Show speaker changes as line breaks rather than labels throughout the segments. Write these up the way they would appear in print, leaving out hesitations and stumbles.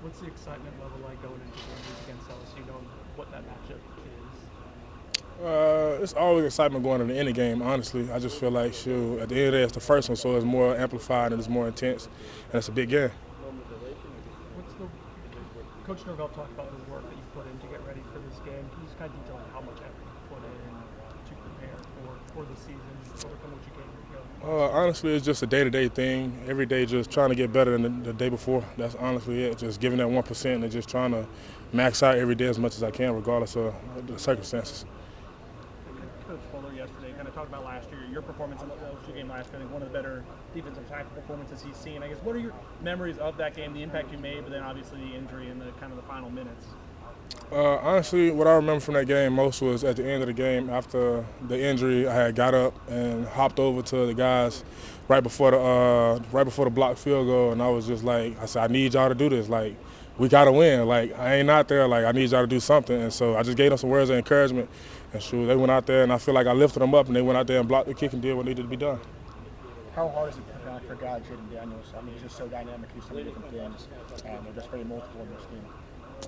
What's the excitement level like going into games against LSU, knowing what that matchup is?
It's always excitement going into any game, honestly. I just feel like, shoot, at the end of the day, it's the first one, so it's more amplified and it's more intense, and it's a big game.
What's the Coach Norvell talked about the work that you put in to get ready for this game. Can you just kind of detail how much effort you put in to prepare for the season, overcome what you gave it go?
Honestly, it's just a day-to-day thing. Every day, just trying to get better than the day before. That's honestly it. Just giving that 1% and just trying to max out every day as much as I can, regardless of the circumstances.
Coach Fuller yesterday kind of talked about last year, your performance in the LSU game last year. I think one of the better defensive tackle performances he's seen. I guess what are your memories of that game, the impact you made, but then obviously the injury in the kind of the final minutes?
Honestly, what I remember from that game most was at the end of the game after the injury, I had got up and hopped over to the guys right before the blocked field goal, and I was just like, I said, I need y'all to do this. Like, we gotta win. Like, I ain't out there. Like, I need y'all to do something. And so I just gave them some words of encouragement, and sure, they went out there, and I feel like I lifted them up, and they went out there and blocked the kick and did what needed to be done.
How hard is it for a guy, Jayden Daniels? I mean, he's just so dynamic. He's so many different things, and they're just very multiple in their scheme.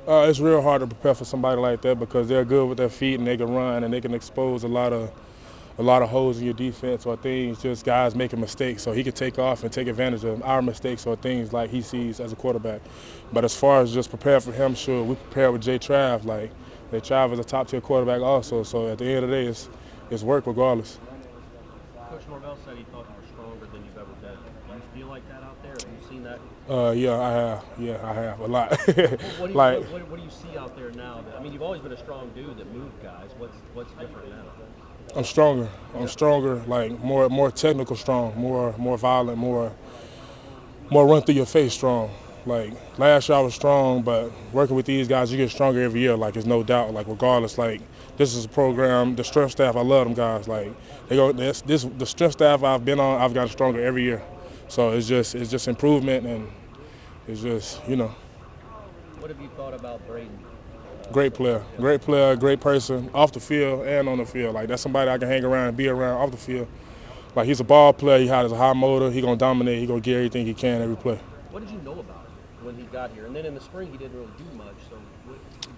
It's real hard to prepare for somebody like that because they're good with their feet and they can run and they can expose a lot of holes in your defense or things, just guys making mistakes. So he can take off and take advantage of our mistakes or things like he sees as a quarterback. But as far as just prepare for him, sure, we prepare with Jay Trav. Like, Jay Trav is a top tier quarterback also. So at the end of the day, it's work regardless.
Coach Norvell said he thought you were stronger than you've ever been. Do you feel like that out there? Have you seen that?
Yeah, I have. Yeah, I have a lot.
What do you,
like,
what do you see out there now? I mean, you've always been a strong dude that moved guys. What's different now?
I'm stronger. I'm stronger. Like more technical, strong. More violent. More run through your face, strong. Like last year I was strong, but working with these guys, you get stronger every year. Like it's no doubt. Like regardless, like this is a program. The strength staff, I love them guys. Like they go. This the strength staff I've been on. I've gotten stronger every year. So it's just improvement, and it's just
What have you thought about Braden?
great player, great person off the field and on the field. Like that's somebody I can hang around and be around off the field. Like he's a ball player. He has a high motor. He gonna dominate. He gonna get everything he can every play.
What did you know about him when he got here? And then in the spring, he didn't really do much. So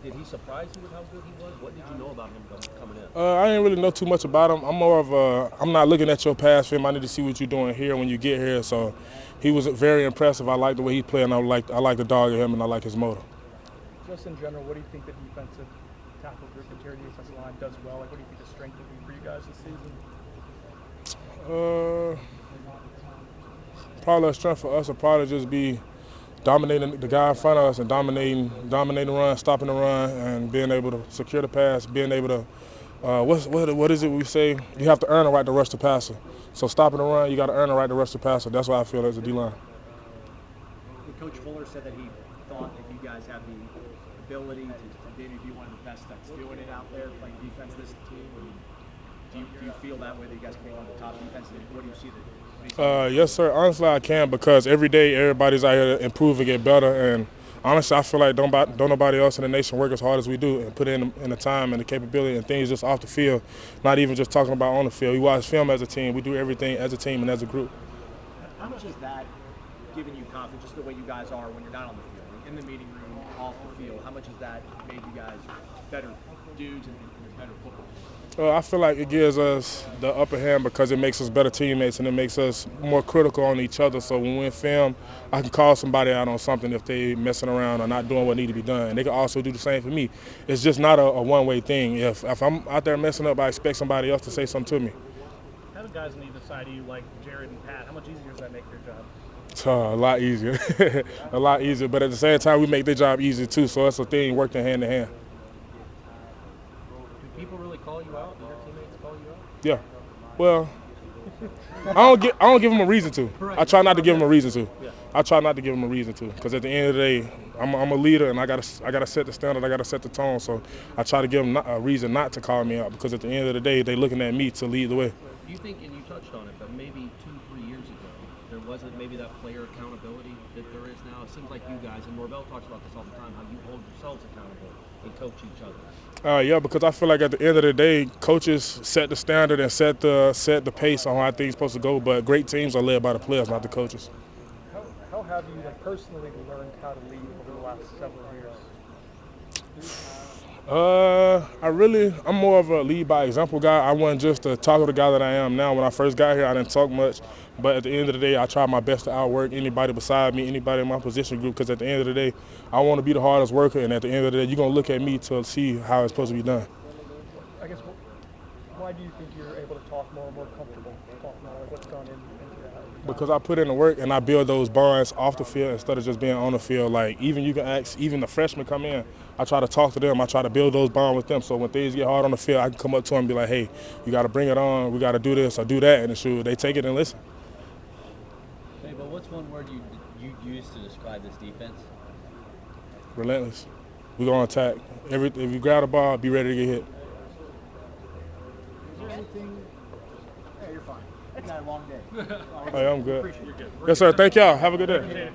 did he surprise you with how good he was? What did you know about him coming in?
I didn't really know too much about him. I'm more of a. I'm not looking at your past film. I need to see what you're doing here when you get here. So he was very impressive. I like the way he played, and I like the dog in him, and I like his motor.
Just in general, what do you think the defensive tackle group interior defensive line does well? Like, what do you think the strength will be for you guys this season?
Uh, Probably a strength for us will probably just be dominating the guy in front of us and dominating the run, stopping the run, and being able to secure the pass, being able to what is it we say? You have to earn the right to rush the passer. So stopping the run, you got to earn the right to rush the passer. That's what I feel as a D line.
Coach Fuller said that he thought that you guys have the ability to maybe be one of the best that's doing it out there, playing defense this team. Do you feel that way that you guys can be one of the top defenses? What do you see that?
Yes, sir. Honestly, I can because every day everybody's out here improving, get better, and honestly, I feel like don't nobody else in the nation work as hard as we do and put in the time and the capability and things just off the field, not even just talking about on the field. We watch film as a team. We do everything as a team and as a group.
How much is that giving you confidence, just the way you guys are when you're not on the field, in the meeting room, off the field? How much has that made you guys better dudes and better football?
I feel like it gives us the upper hand because it makes us better teammates and it makes us more critical on each other. So when we're in film, I can call somebody out on something if they messing around or not doing what need to be done. And they can also do the same for me. It's just not a one-way thing. If I'm out there messing up, I expect somebody else to say something to me.
Having guys on either side of you like Jared and Pat, how much easier does that make your job?
A lot easier, a lot easier. But at the same time, we make their job easier too. So it's a thing working hand in hand.
Do people really call you out? Do your teammates call you out?
Yeah. Well, I don't give them a reason to. I try not to give them a reason to. I try not to give them a reason to, because at the end of the day, I'm a leader and I gotta set the standard. I gotta set the tone. So I try to give them a reason not to call me out, because at the end of the day, they're looking at me to lead the way.
Do you think, and you touched on it, but maybe 2-3 years ago, there wasn't maybe that player accountability that there is now? It seems like you guys, and Norvell talks about this all the time, how you hold yourselves accountable and coach each other.
Yeah, because I feel like at the end of the day, coaches set the standard and set the pace on how things are supposed to go. But great teams are led by the players, not the coaches.
How
have you personally learned how to lead over the last several years?
I'm more of a lead by example guy. I wasn't just the talkative guy that I am now. When I first got here, I didn't talk much, but at the end of the day, I try my best to outwork anybody beside me, anybody in my position group, because at the end of the day, I want to be the hardest worker, and at the end of the day, you're going to look at me to see how it's supposed to be done.
I guess, why do you think you're able to talk more comfortable talking more? Like, what's gone into that?
Because I put in the work and I build those bonds off the field instead of just being on the field. Like, even you can ask, even the freshmen come in, I try to talk to them. I try to build those bonds with them. So when things get hard on the field, I can come up to them and be like, hey, you got to bring it on. We got to do this or do that. And shoot, they take it and listen.
Hey, but what's one word you use to describe this defense?
Relentless. We're going to attack. If you grab the ball, be ready to get hit.
Is there anything? Hey, you're fine. It's been a long day.
Hey, I'm good.
Appreciate it.
Yes, sir. Thank y'all. Have a good day.